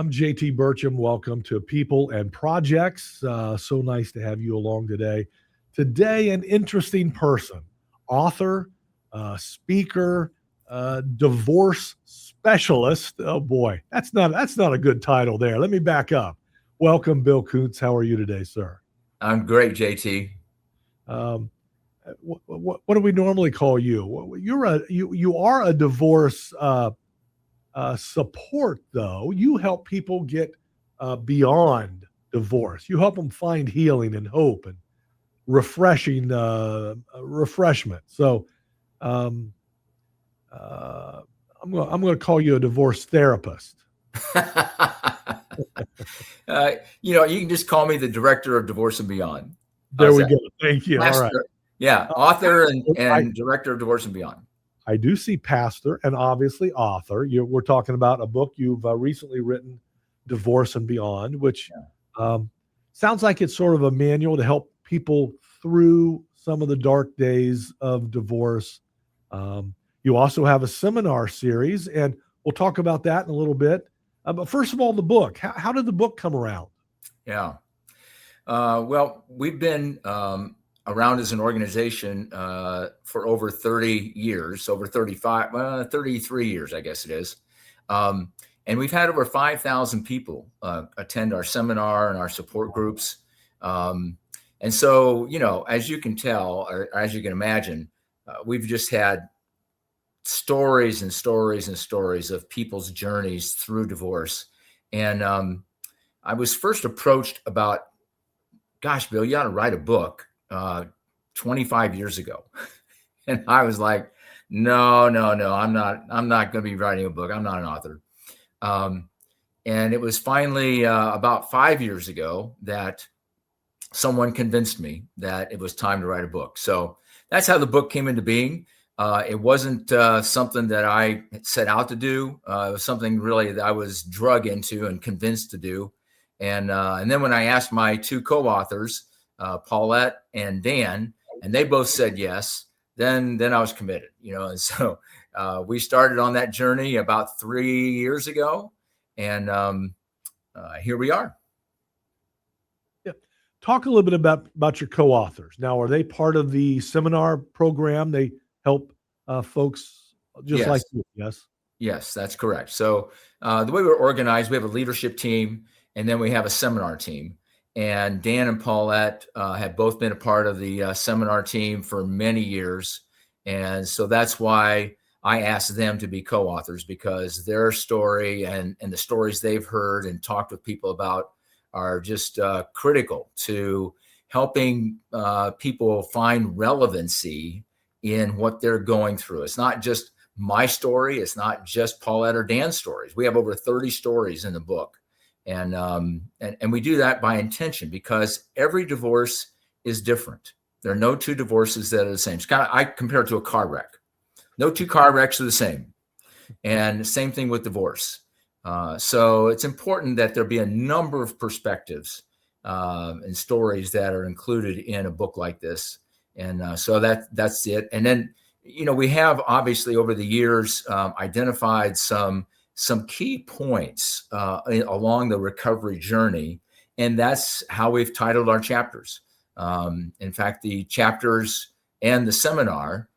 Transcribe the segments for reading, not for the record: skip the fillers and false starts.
I'm JT Burcham. Welcome to People and Projects. So nice to have you along today. Today, an interesting person, author, speaker, divorce specialist. Oh boy, that's not a good title there. Let me back up. Welcome, Bill Koontz. How are you today, sir? I'm great, JT. Um, what do we normally call you? You are a divorce support, though. You help people get beyond divorce. You help them find healing and hope and refreshing refreshment. So um, I'm going to call you a divorce therapist. You can just call me the director of Divorce and Beyond. There we go. Thank you. Pastor, all right. Yeah, author and director of Divorce and Beyond. I do see pastor and obviously author. We're talking about a book you've recently written, Divorce and Beyond, which sounds like it's sort of a manual to help people through some of the dark days of divorce. You also have a seminar series, and we'll talk about that in a little bit. But first of all, the book. How did the book come around? Yeah. Well, we've been around as an organization for over 30 years, over 33 years, I guess it is. And we've had over 5,000 people attend our seminar and our support groups. And so, as you can tell, or as you can imagine, we've just had stories and stories and stories of people's journeys through divorce. And I was first approached about, gosh, Bill, you ought to write a book 25 years ago. And I was like, no, I'm not going to be writing a book. I'm not an author. And it was finally about 5 years ago that someone convinced me that it was time to write a book. So that's how the book came into being. It wasn't something that I set out to do. It was something really that I was drug into and convinced to do. And then when I asked my two co-authors, Paulette and Dan, and they both said yes, then I was committed, and so we started on that journey about 3 years ago, and here we are. Yeah. Talk a little bit about your co-authors. Now, are they part of the seminar program? They help folks just like you, yes? Yes, that's correct. So the way we're organized, we have a leadership team, and then we have a seminar team. And Dan and Paulette have both been a part of the seminar team for many years. And so that's why I asked them to be co-authors, because their story and the stories they've heard and talked with people about are just critical to helping people find relevancy in what they're going through. It's not just my story. It's not just Paulette or Dan's stories. We have over 30 stories in the book. And we do that by intention, because every divorce is different. There are no two divorces that are the same. It's I compare it to a car wreck. No two car wrecks are the same. And the same thing with divorce. So it's important that there be a number of perspectives and stories that are included in a book like this. And so that's it. And then, we have obviously over the years identified some key points along the recovery journey. And that's how we've titled our chapters. In fact, the chapters and the seminar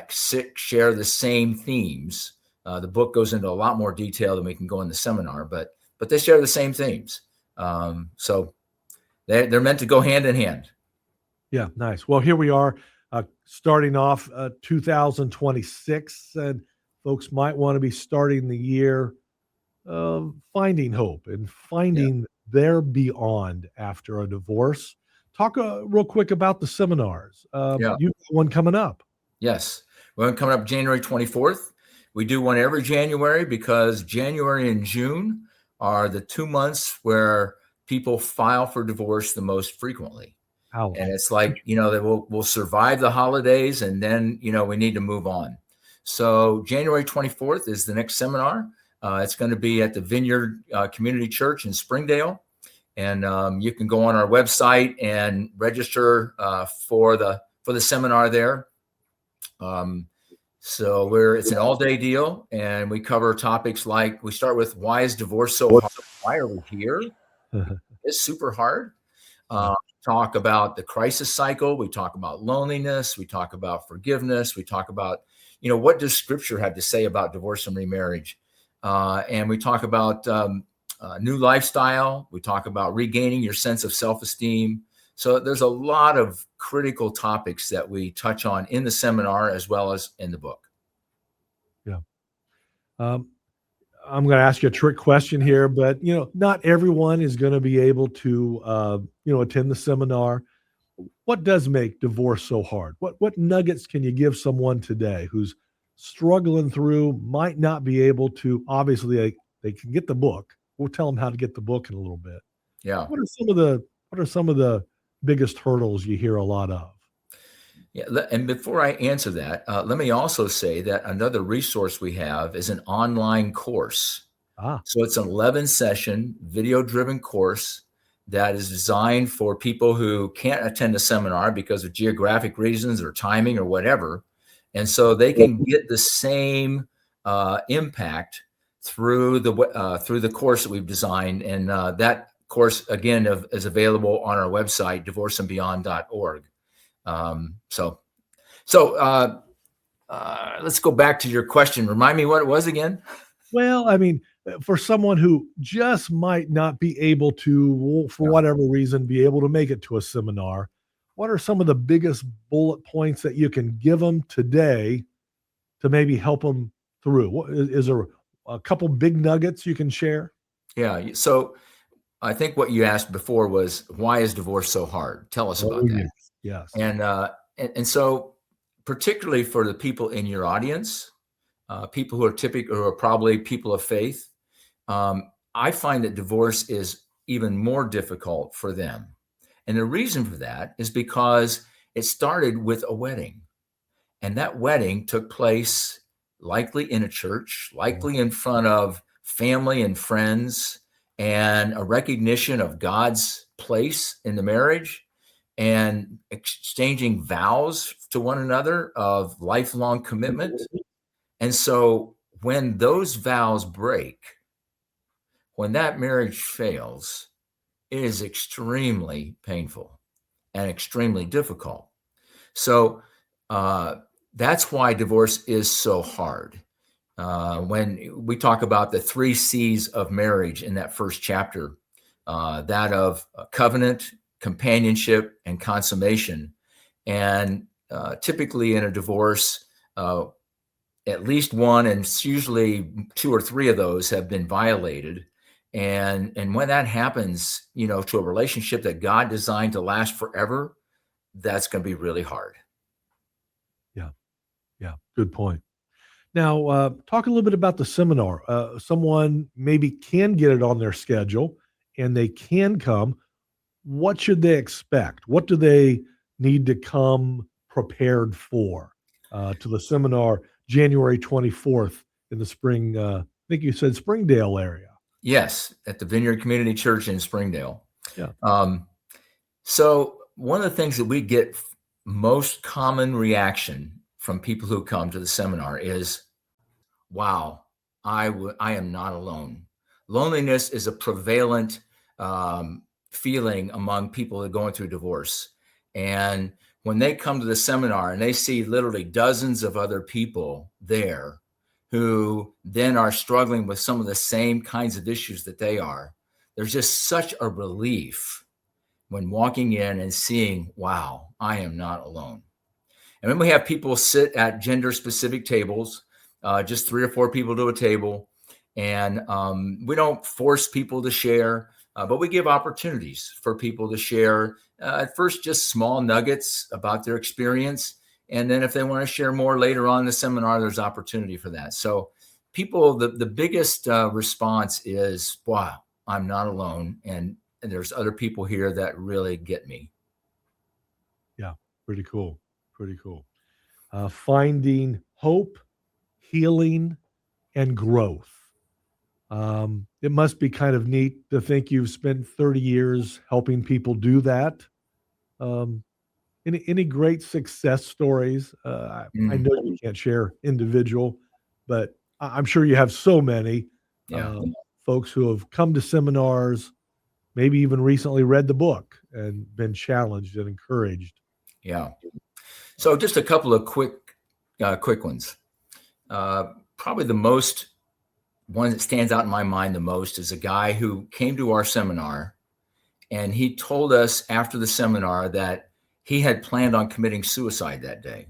share the same themes. The book goes into a lot more detail than we can go in the seminar, but they share the same themes. So they're meant to go hand in hand. Yeah, nice. Well, here we are starting off 2026, and folks might want to be starting the year finding hope and finding their beyond after a divorce. Talk real quick about the seminars. You have one coming up. Yes. One coming up January 24th. We do one every January because January and June are the 2 months where people file for divorce the most frequently. How? And it's like, we'll survive the holidays, and then, we need to move on. So January 24th is the next seminar. It's going to be at the Vineyard Community Church in Springdale. And you can go on our website and register for the seminar there. So it's an all-day deal, and we cover topics like, we start with, why is divorce so hard? Why are we here? It's super hard. Talk about the crisis cycle. We talk about loneliness. We talk about forgiveness. We talk about, what does Scripture have to say about divorce and remarriage? And we talk about new lifestyle. We talk about regaining your sense of self-esteem. So there's a lot of critical topics that we touch on in the seminar as well as in the book. Yeah. I'm going to ask you a trick question here, but not everyone is going to be able to attend the seminar. What does make divorce so hard? What nuggets can you give someone today who's struggling through, might not be able to? Obviously, they can get the book. We'll tell them how to get the book in a little bit. Yeah. What are some of the biggest hurdles you hear a lot of? Yeah, and before I answer that, let me also say that another resource we have is an online course. So it's an 11-session video-driven course that is designed for people who can't attend a seminar because of geographic reasons or timing or whatever. And so they can get the same impact through the course that we've designed. And that course, again, is available on our website, divorceandbeyond.org. So let's go back to your question. Remind me what it was again. Well, I mean, for someone who just might not be able to, for whatever reason, be able to make it to a seminar, what are some of the biggest bullet points that you can give them today to maybe help them through? Is there a couple big nuggets you can share? Yeah. So I think what you asked before was, why is divorce so hard? Tell us about that. Yes. And so, particularly for the people in your audience, people who are probably people of faith, I find that divorce is even more difficult for them. And the reason for that is because it started with a wedding. And that wedding took place likely in a church, likely in front of family and friends, and a recognition of God's place in the marriage, and exchanging vows to one another of lifelong commitment. And so when those vows break, when that marriage fails, it is extremely painful and extremely difficult. So that's why divorce is so hard. When we talk about the 3 C's of marriage in that first chapter, that of covenant, companionship, and consummation. And typically in a divorce, at least one, and it's usually 2 or 3 of those have been violated. And when that happens, to a relationship that God designed to last forever, that's going to be really hard. Yeah. Good point. Now, talk a little bit about the seminar. Someone maybe can get it on their schedule and they can come. What should they expect? What do they need to come prepared for to the seminar January 24th in the spring? I think you said Springdale area. Yes, at the Vineyard Community Church in Springdale. Yeah. So one of the things that we get most common reaction from people who come to the seminar is, wow, I am not alone. Loneliness is a prevalent feeling among people that are going through divorce. And when they come to the seminar and they see literally dozens of other people there who then are struggling with some of the same kinds of issues that they are, there's just such a relief when walking in and seeing, wow, I am not alone. And then we have people sit at gender-specific tables, just 3 or 4 people to a table. And we don't force people to share, but we give opportunities for people to share, at first, just small nuggets about their experience. And then if they want to share more later on in the seminar, there's opportunity for that. So people, the biggest response is, wow, I'm not alone. And there's other people here that really get me. Yeah, pretty cool. Pretty cool. Finding hope, healing, and growth. It must be kind of neat to think you've spent 30 years helping people do that. Any great success stories? I know you can't share individual, but I'm sure you have so many folks who have come to seminars, maybe even recently read the book and been challenged and encouraged. Yeah. So just a couple of quick ones. Probably the most one that stands out in my mind the most is a guy who came to our seminar, and he told us after the seminar that he had planned on committing suicide that day.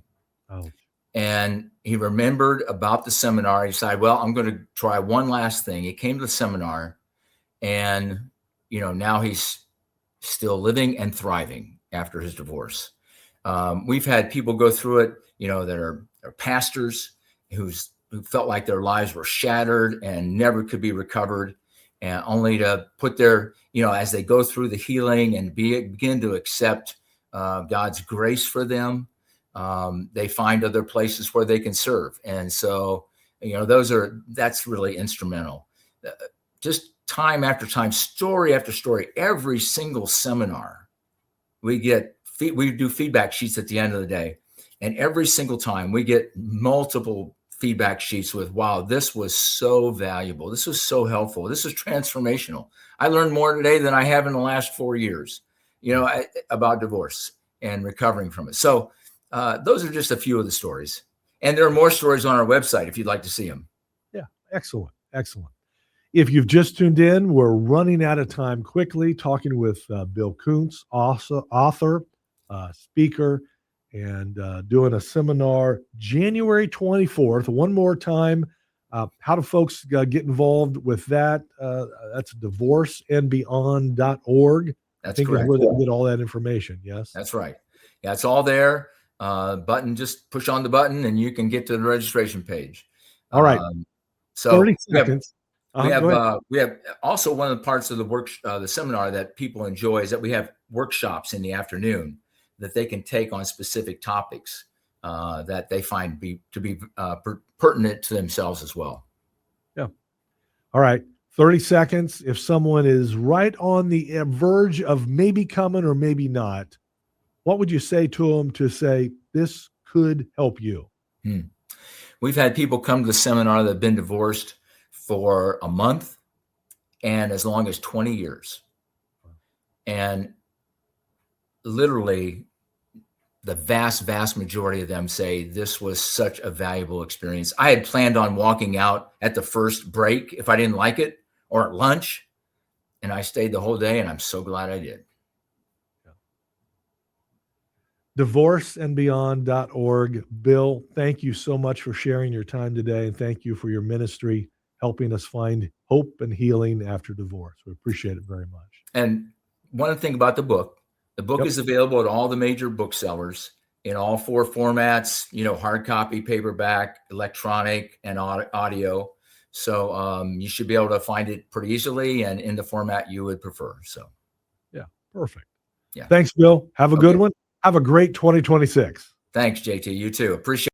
Oh. And he remembered about the seminar. He decided, well, I'm going to try one last thing. He came to the seminar, and now he's still living and thriving after his divorce. We've had people go through it, that are pastors who felt like their lives were shattered and never could be recovered, and only to put their, as they go through the healing and begin to accept God's grace for them, they find other places where they can serve. And so, that's really instrumental. Just time after time, story after story, every single seminar, we do feedback sheets at the end of the day. And every single time we get multiple feedback sheets with, wow, this was so valuable. This was so helpful. This was transformational. I learned more today than I have in the last 4 years, about divorce and recovering from it. So those are just a few of the stories. And there are more stories on our website if you'd like to see them. Yeah, excellent. Excellent. If you've just tuned in, we're running out of time quickly, talking with Bill Koontz, author, speaker, and doing a seminar January 24th. One more time, how do folks get involved with that? That's divorceandbeyond.org. That's I think correct. is where they can get all that information. Yes, that's right. Yeah, it's all there. Just push on the button and you can get to the registration page. All right. So 30 seconds. We have also one of the parts of the seminar that people enjoy is that we have workshops in the afternoon that they can take on specific topics that they find to be pertinent to themselves as well. Yeah. All right. 30 seconds. If someone is right on the verge of maybe coming or maybe not, what would you say to them to say this could help you? We've had people come to the seminar that have been divorced for a month and as long as 20 years. And literally the vast, vast majority of them say this was such a valuable experience. I had planned on walking out at the first break if I didn't like it or at lunch, and I stayed the whole day, and I'm so glad I did. Divorceandbeyond.org. Bill, thank you so much for sharing your time today, and thank you for your ministry, helping us find hope and healing after divorce. We appreciate it very much. And one thing about the book is available at all the major booksellers in all 4 formats, hard copy, paperback, electronic, and audio. So you should be able to find it pretty easily and in the format you would prefer. So, yeah, perfect. Yeah. Thanks, Bill. Have a good one. Have a great 2026. Thanks, JT. You too. Appreciate it.